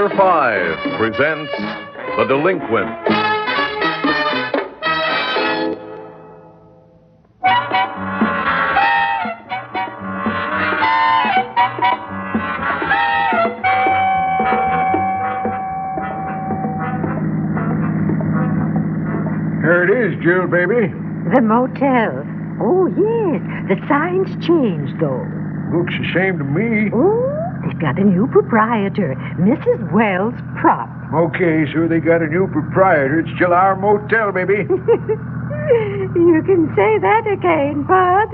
Number 5 presents The Delinquents. Here it is, Jill, baby. The motel. Oh, yes. The sign's changed, though. Looks the same to me. Oh, they've got a new proprietor, Mrs. Wells Prop. Okay, so they got a new proprietor. It's still our motel, baby. You can say that again, Bud.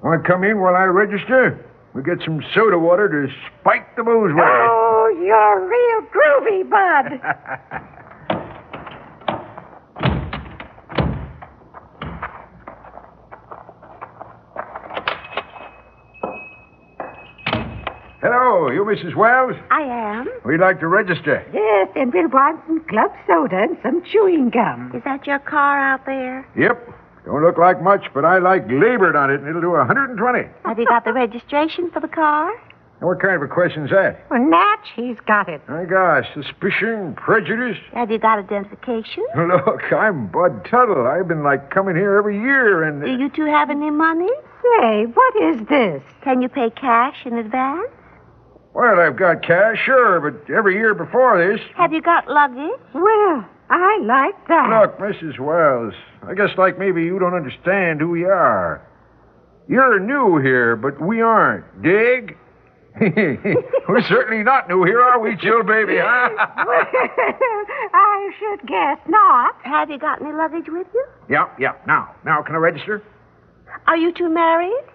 Want to come in while I register? We'll get some soda water to spike the booze with. Oh, you're real groovy, Bud. Hello, you Mrs. Wells? I am. We'd like to register. Yes, and we'll want some club soda and some chewing gum. Is that your car out there? Yep. Don't look like much, but I like labored on it, and it'll do 120. Have you got the registration for the car? Now, what kind of a question's that? Well, Natch, he's got it. My gosh, suspicion, prejudice. Have you got identification? Look, I'm Bud Tuttle. I've been, coming here every year, and... Do you two have any money? Say, what is this? Can you pay cash in advance? Well, I've got cash, sure, but every year before this... Have you got luggage? Well, I like that. Look, Mrs. Wells, I guess maybe you don't understand who we are. You're new here, but we aren't. Dig? We're certainly not new here, are we, Jill, baby? Huh? I should guess not. Have you got any luggage with you? Yeah. Now, can I register? Are you two married?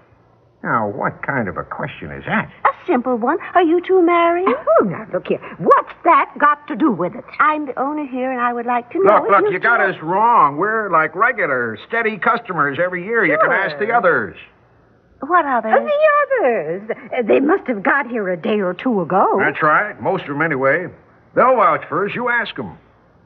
Now, what kind of a question is that? A simple one. Are you two married? Oh, now, look here. What's that got to do with it? I'm the owner here, and I would like to know... Look, you got us wrong. We're like regular, steady customers every year. Sure. You can ask the others. What others? The others. They must have got here a day or two ago. That's right. Most of them, anyway. They'll vouch for us. You ask them.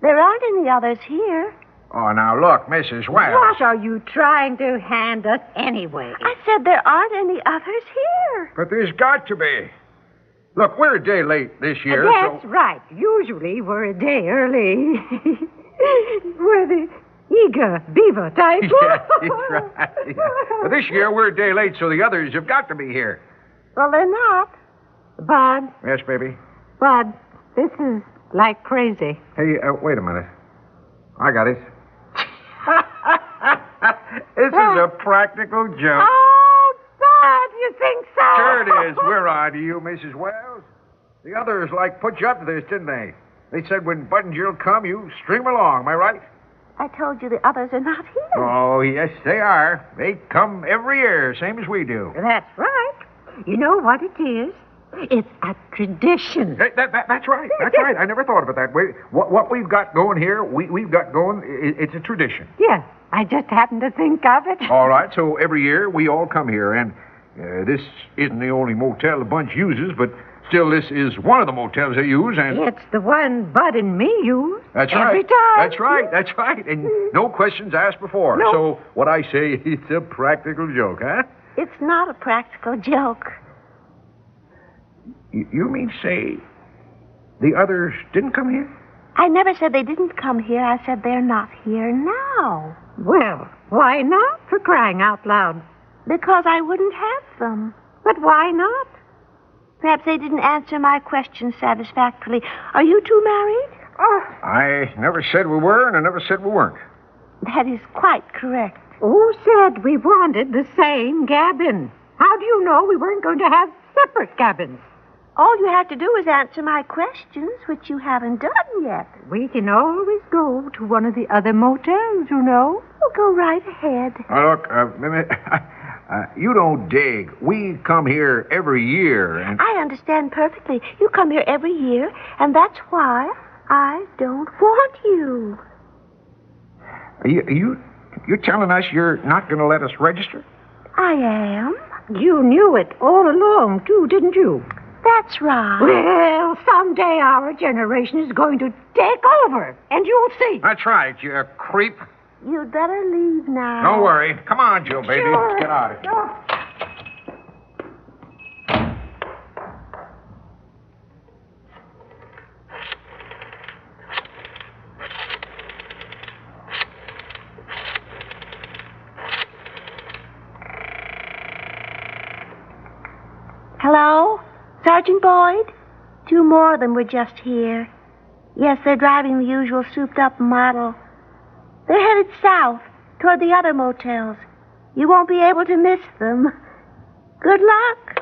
There aren't any others here. Oh, now, look, Mrs. Wells. What are you trying to hand us anyway? I said there aren't any others here. But there's got to be. Look, we're a day late this year, That's right. Usually we're a day early. We're the eager beaver type. Yeah, that's right. Yeah. But this year we're a day late, so the others have got to be here. Well, they're not. Bud. Yes, baby? Bud, this is like crazy. Hey, wait a minute. I got it. This is a practical joke. Oh, Bud, you think so? Sure it is. We're on to you, Mrs. Wells. The others put you up to this, didn't they? They said when Bud and Jill come, you string them along. Am I right? I told you the others are not here. Oh, yes, they are. They come every year, same as we do. That's right. You know what it is? It's a tradition. That's right. That's right. I never thought of it that way. What we've got going here, we've got going, it's a tradition. Yeah, I just happened to think of it. All right, so every year we all come here, and this isn't the only motel the bunch uses, but still this is one of the motels they use, and... It's the one Bud and me use. That's right. Every time. That's right. And no questions asked before. No. So what I say, it's a practical joke, huh? It's not a practical joke. You mean to say the others didn't come here? I never said they didn't come here. I said they're not here now. Well, why not, for crying out loud? Because I wouldn't have them. But why not? Perhaps they didn't answer my question satisfactorily. Are you two married? Oh. I never said we were, and I never said we weren't. That is quite correct. Who said we wanted the same cabin? How do you know we weren't going to have separate cabins? All you have to do is answer my questions, which you haven't done yet. We can always go to one of the other motels, you know. Well, go right ahead. Look, you don't dig. We come here every year, and... I understand perfectly. You come here every year, and that's why I don't want you. You're telling us you're not going to let us register? I am. You knew it all along, too, didn't you? That's right. Well, someday our generation is going to take over, and you'll see. That's right, you creep. You'd better leave now. Don't worry. Come on, Jill, baby. Sure. Let's get out of here. Hello? Sergeant Boyd? 2 more of them were just here. Yes, they're driving the usual souped-up model. They're headed south, toward the other motels. You won't be able to miss them. Good luck.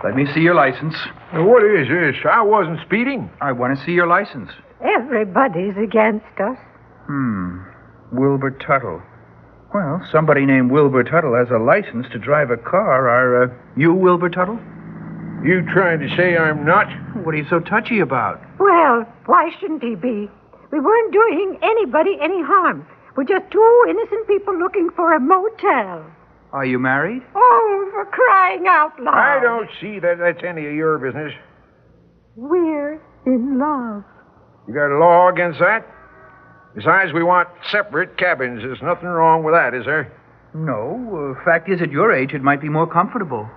Let me see your license. What is this? I wasn't speeding. I want to see your license. Everybody's against us. Wilbur Tuttle. Well, somebody named Wilbur Tuttle has a license to drive a car. Are you Wilbur Tuttle? You trying to say I'm not? What are you so touchy about? Well, why shouldn't he be? We weren't doing anybody any harm. We're just 2 innocent people looking for a motel. Are you married? Oh, for crying out loud. I don't see that that's any of your business. We're in love. You got a law against that? Besides, we want separate cabins. There's nothing wrong with that, is there? No. Fact is, at your age, it might be more comfortable.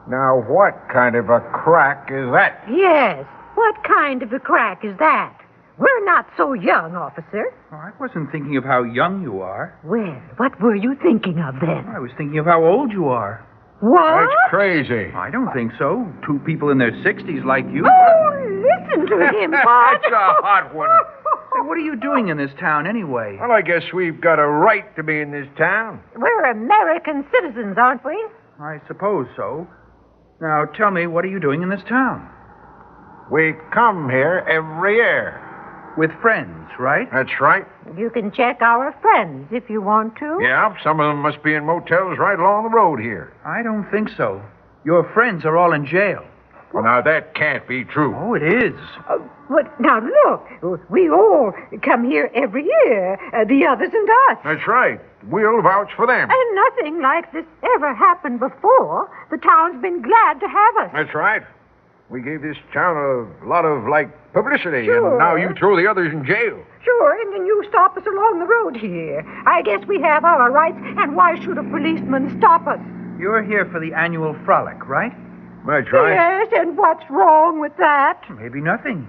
Now, what kind of a crack is that? Yes. What kind of a crack is that? We're not so young, officer. Oh, I wasn't thinking of how young you are. Well, what were you thinking of then? I was thinking of how old you are. What? That's crazy. I don't think so. 2 people in their 60s like you. Oh, listen to him, Bud. That's a hot one. Say, what are you doing in this town anyway? Well, I guess we've got a right to be in this town. We're American citizens, aren't we? I suppose so. Now, tell me, what are you doing in this town? We come here every year. With friends, right? That's right. You can check our friends if you want to. Yeah, some of them must be in motels right along the road here. I don't think so. Your friends are all in jail. Well, now, that can't be true. Oh, it is. But now look, we all come here every year, the others and us. That's right. We'll vouch for them. And nothing like this ever happened before. The town's been glad to have us. That's right. We gave this town a lot of, publicity, Sure. and now you throw the others in jail. Sure, and then you stop us along the road here. I guess we have our rights, and why should a policeman stop us? You're here for the annual frolic, right? That's right. Yes, and what's wrong with that? Maybe nothing.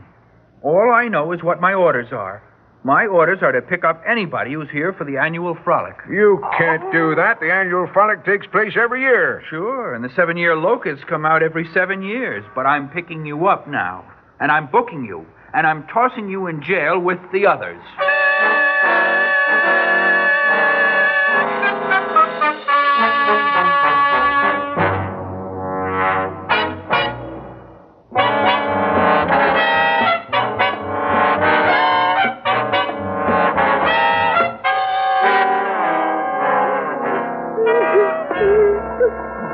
All I know is what my orders are. My orders are to pick up anybody who's here for the annual frolic. You can't do that. The annual frolic takes place every year. Sure, and the 7-year locusts come out every 7 years. But I'm picking you up now, and I'm booking you, and I'm tossing you in jail with the others.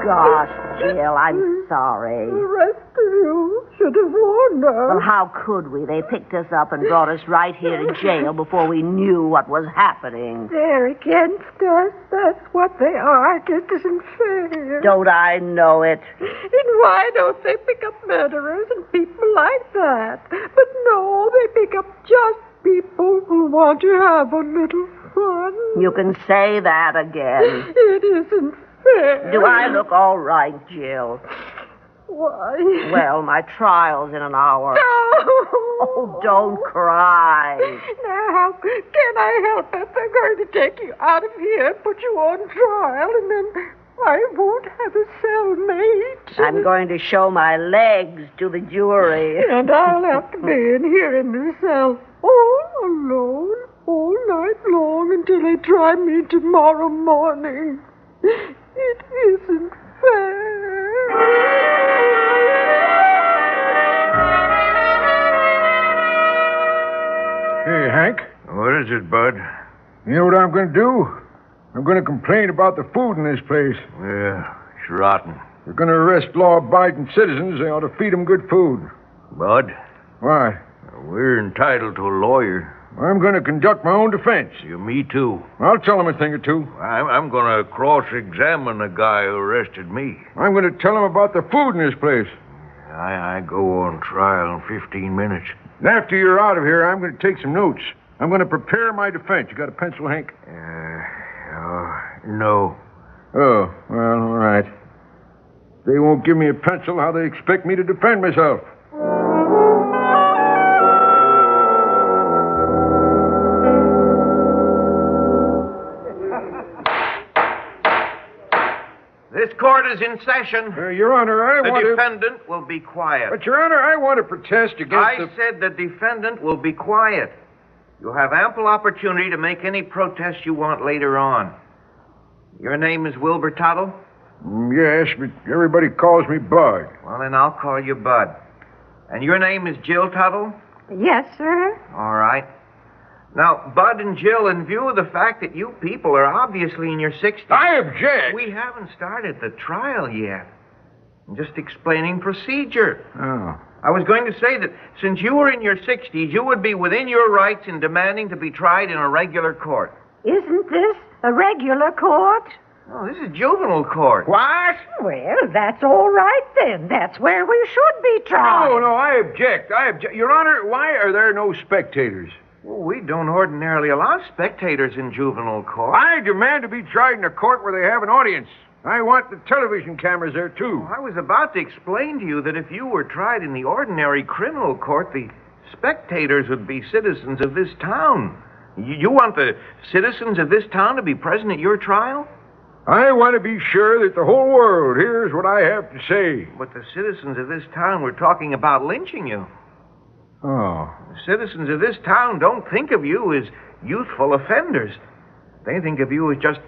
Gosh, Jill, I'm sorry. The rest of you should have warned us. Well, how could we? They picked us up and brought us right here to jail before we knew what was happening. They're against us. That's what they are. It isn't fair. Don't I know it? And why don't they pick up murderers and people like that? But no, they pick up just people who want to have a little fun. You can say that again. It isn't fair. Do I look all right, Jill? Why? Well, my trial's in an hour. No. Oh, don't cry. Now, how can I help it? They're going to take you out of here, put you on trial, and then I won't have a cellmate. I'm going to show my legs to the jury. And I'll have to be in here in the cell all alone, all night long, until they try me tomorrow morning. It isn't fair. Hey, Hank. What is it, Bud? You know what I'm going to do? I'm going to complain about the food in this place. Yeah, it's rotten. They're going to arrest law-abiding citizens. They ought to feed them good food. Bud, Why? we're entitled to a lawyer. I'm going to conduct my own defense. Me too. I'll tell them a thing or two. I'm going to cross-examine the guy who arrested me. I'm going to tell them about the food in this place. I go on trial in 15 minutes. And after you're out of here, I'm going to take some notes. I'm going to prepare my defense. You got a pencil, Hank? No. Oh, well, all right. They won't give me a pencil. How they expect me to defend myself? This court is in session. Your Honor, I The want to... defendant will be quiet. But, Your Honor, I want to protest against I said the defendant will be quiet. You'll have ample opportunity to make any protest you want later on. Your name is Wilbur Tuttle? Yes, but everybody calls me Bud. Well, then I'll call you Bud. And your name is Jill Tuttle? Yes, sir. All right. Now, Bud and Jill, in view of the fact that you people are obviously in your 60s... I object! We haven't started the trial yet. I'm just explaining procedure. Oh. I was going to say that since you were in your 60s, you would be within your rights in demanding to be tried in a regular court. Isn't this a regular court? Oh, this is juvenile court. What? Well, that's all right then. That's where we should be tried. No, I object. Your Honor, why are there no spectators? Well, we don't ordinarily allow spectators in juvenile court. I demand to be tried in a court where they have an audience. I want the television cameras there, too. I was about to explain to you that if you were tried in the ordinary criminal court, the spectators would be citizens of this town. You want the citizens of this town to be present at your trial? I want to be sure that the whole world hears what I have to say. But the citizens of this town were talking about lynching you. Oh. The citizens of this town don't think of you as youthful offenders. They think of you as just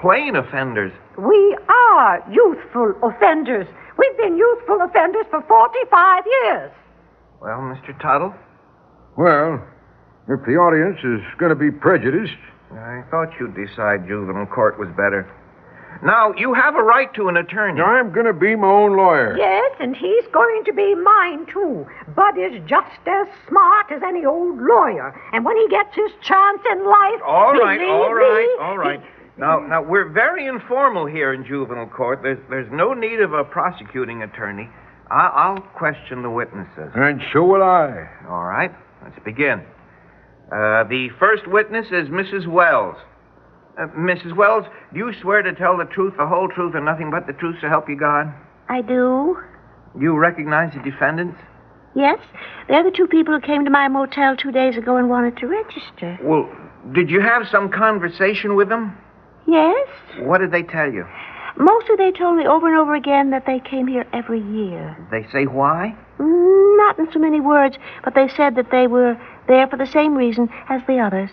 plain offenders. We are youthful offenders. We've been youthful offenders for 45 years. Well, Mr. Tuttle? Well, if the audience is going to be prejudiced... I thought you'd decide juvenile court was better. Now, you have a right to an attorney. I'm going to be my own lawyer. Yes, and he's going to be mine, too. Bud is just as smart as any old lawyer. And when he gets his chance in life... All believe right. me, Now, we're very informal here in juvenile court. There's no need of a prosecuting attorney. I'll question the witnesses. And so will I. All right, let's begin. The first witness is Mrs. Wells. Mrs. Wells, do you swear to tell the truth, the whole truth, and nothing but the truth, so help you God? I do. You recognize the defendants? Yes. They're the two people who came to my motel 2 days ago and wanted to register. Well, did you have some conversation with them? Yes. What did they tell you? Mostly they told me over and over again that they came here every year. Did they say why? Not in so many words, but they said that they were there for the same reason as the others.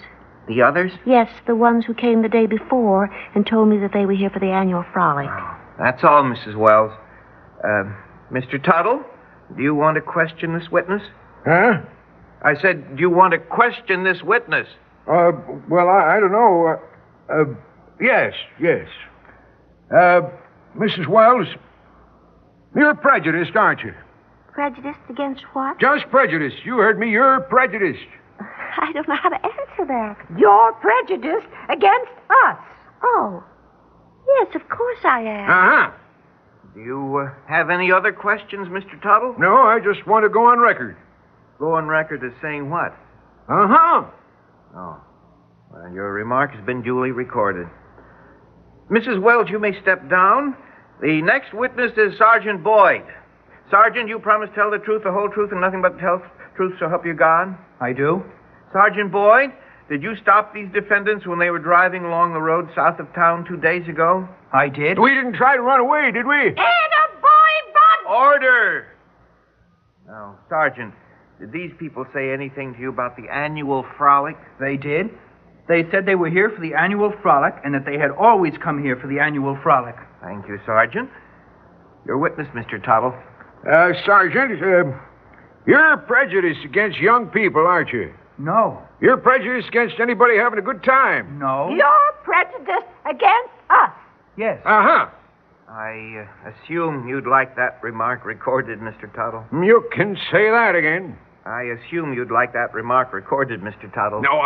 The others? Yes, the ones who came the day before and told me that they were here for the annual frolic. Oh, that's all, Mrs. Wells. Mr. Tuttle, do you want to question this witness? Huh? I said, do you want to question this witness? Well, I don't know. Yes. Mrs. Wells, you're prejudiced, aren't you? Prejudiced against what? Just prejudiced. You heard me. You're prejudiced. I don't know how to answer that. You're prejudiced against us. Oh. Yes, of course I am. Uh-huh. Do you have any other questions, Mr. Tuttle? No, I just want to go on record. Go on record as saying what? Uh-huh. Oh. Well, your remark has been duly recorded. Mrs. Wells, you may step down. The next witness is Sergeant Boyd. Sergeant, you promise to tell the truth, the whole truth, and nothing but the truth, so help you God? I do. Sergeant Boyd, did you stop these defendants when they were driving along the road south of town 2 days ago? I did. We didn't try to run away, did we? Attaboy, Bud! Order! Now, Sergeant, did these people say anything to you about the annual frolic? They did. They said they were here for the annual frolic and that they had always come here for the annual frolic. Thank you, Sergeant. Your witness, Mr. Tuttle. Sergeant, you're prejudiced against young people, aren't you? No. You're prejudiced against anybody having a good time. No. You're prejudiced against us. Yes. Uh-huh. I assume you'd like that remark recorded, Mr. Tuttle. You can say that again. I assume you'd like that remark recorded, Mr. Tuttle. No,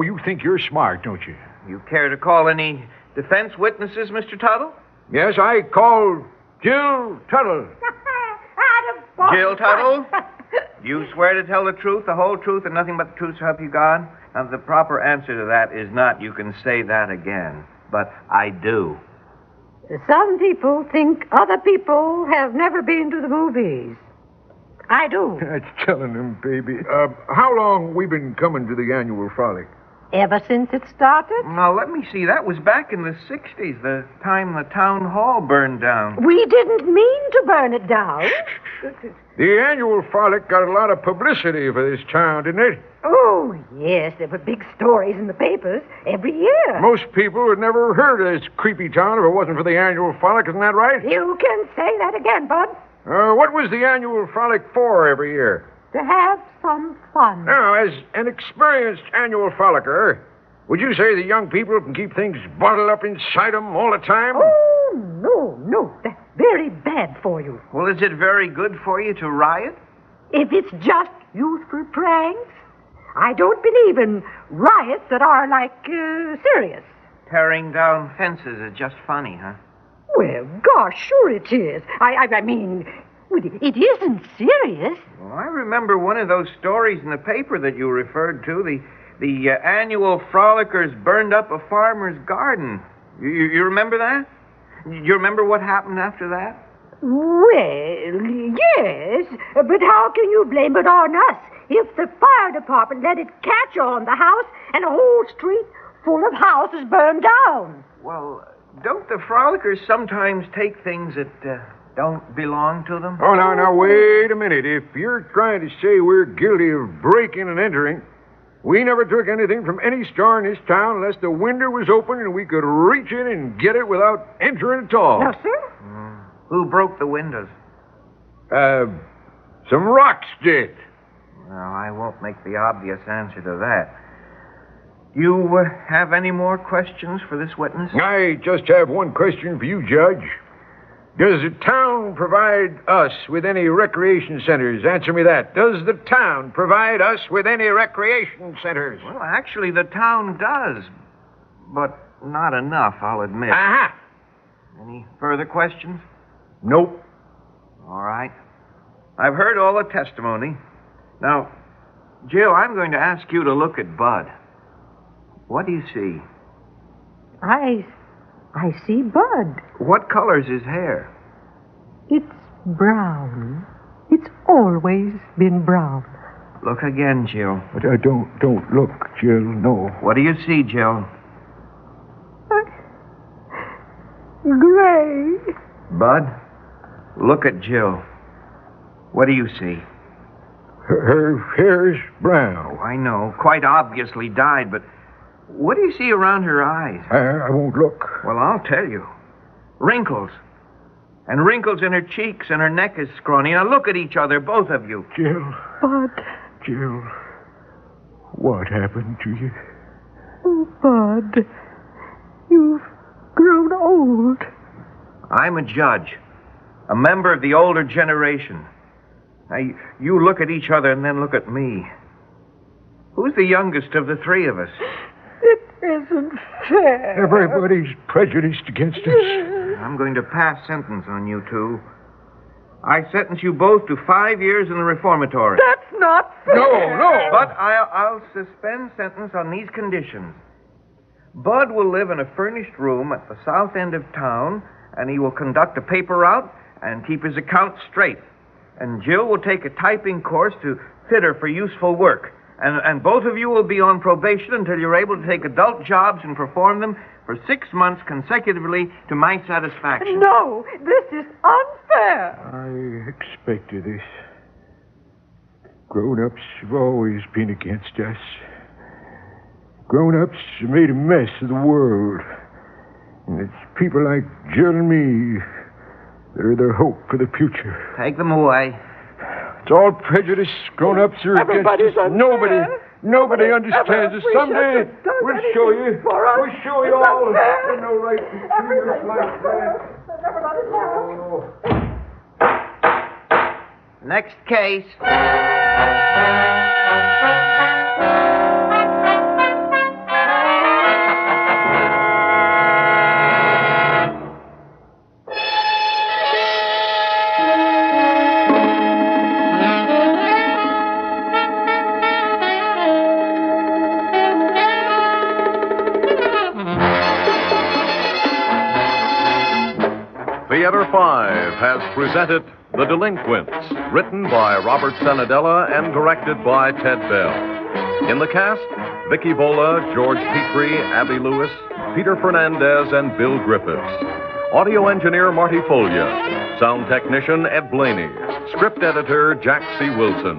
you think you're smart, don't you? You care to call any defense witnesses, Mr. Tuttle? Yes, I call Jill Tuttle. Attaboy, Jill Tuttle? You swear to tell the truth, the whole truth, and nothing but the truth to help you God? Now, the proper answer to that is not, you can say that again. But I do. Some people think other people have never been to the movies. I do. That's telling them, baby. How long we been coming to the annual frolic? Ever since it started? Now, let me see. That was back in the 60s, the time the town hall burned down. We didn't mean to burn it down. The annual frolic got a lot of publicity for this town, didn't it? Oh, yes. There were big stories in the papers every year. Most people had never heard of this creepy town if it wasn't for the annual frolic, isn't that right? You can say that again, Bud. What was the annual frolic for every year? To have some fun. Now, as an experienced annual frolicker, would you say the young people can keep things bottled up inside them all the time? Oh, no. That's very bad for you. Well, is it very good for you to riot? If it's just youthful pranks, I don't believe in riots that are, serious. Tearing down fences is just funny, huh? Well, gosh, sure it is. I mean, it isn't serious. Well, I remember one of those stories in the paper that you referred to. The annual frolickers burned up a farmer's garden. You remember that? You remember what happened after that? Well, yes, but how can you blame it on us if the fire department let it catch on the house and a whole street full of houses burned down? Well, don't the frolickers sometimes take things that don't belong to them? Oh, now, wait a minute. If you're trying to say we're guilty of breaking and entering, we never took anything from any store in this town unless the window was open and we could reach in and get it without entering at all. No, sir? Who broke the windows? Some rocks did. Well, I won't make the obvious answer to that. You have any more questions for this witness? I just have one question for you, Judge. Does the town provide us with any recreation centers? Answer me that. Does the town provide us with any recreation centers? Well, actually, the town does. But not enough, I'll admit. Aha! Any further questions? Nope. All right. I've heard all the testimony. Now, Jill, I'm going to ask you to look at Bud. What do you see? I see Bud. What color's his hair? It's brown. It's always been brown. Look again, Jill. But don't look, Jill, no. What do you see, Jill? Gray. Bud, look at Jill. What do you see? Her hair's brown. I know, quite obviously dyed, but what do you see around her eyes? I won't look. Well, I'll tell you. Wrinkles. And wrinkles in her cheeks, and her neck is scrawny. Now look at each other, both of you. Jill. Bud. Jill. What happened to you? Oh, Bud. You've grown old. I'm a judge. A member of the older generation. Now, you look at each other and then look at me. Who's the youngest of the three of us? It isn't fair. Everybody's prejudiced against us. I'm going to pass sentence on you two. I sentence you both to 5 years in the reformatory. That's not fair. No. But I'll suspend sentence on these conditions. Bud will live in a furnished room at the south end of town, and he will conduct a paper route and keep his accounts straight. And Jill will take a typing course to fit her for useful work. And both of you will be on probation until you're able to take adult jobs and perform them for 6 months consecutively to my satisfaction. No, this is unfair. I expected this. Grown-ups have always been against us. Grown-ups have made a mess of the world. And it's people like Jill and me that are the hope for the future. Take them away. It's all prejudice. Grown-ups are Everybody's against us. unfair. Nobody understands us. Someday we'll show you. We'll show you all. There's no right to treat us like that. Next case. 5 has presented The Delinquents, written by Robert Senadella and directed by Ted Bell. In the cast, Vicky Vola, George Petrie, Abby Lewis, Peter Fernandez, and Bill Griffiths. Audio engineer Marty Folia. Sound technician Ed Blaney. Script editor Jack C. Wilson.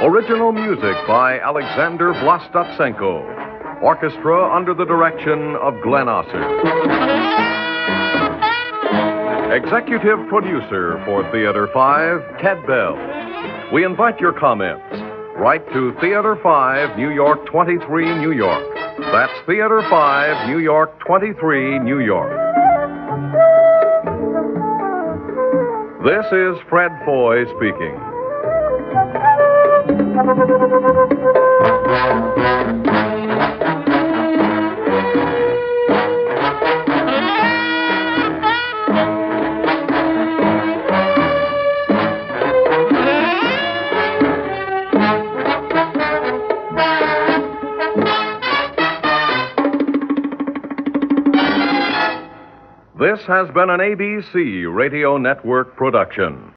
Original music by Alexander Vlastotsenko. Orchestra under the direction of Glenn Osser. Executive producer for Theater 5, Ted Bell. We invite your comments. Write to Theater 5, New York 23, New York. That's Theater 5, New York 23, New York. This is Fred Foy speaking. This has been an ABC Radio Network production.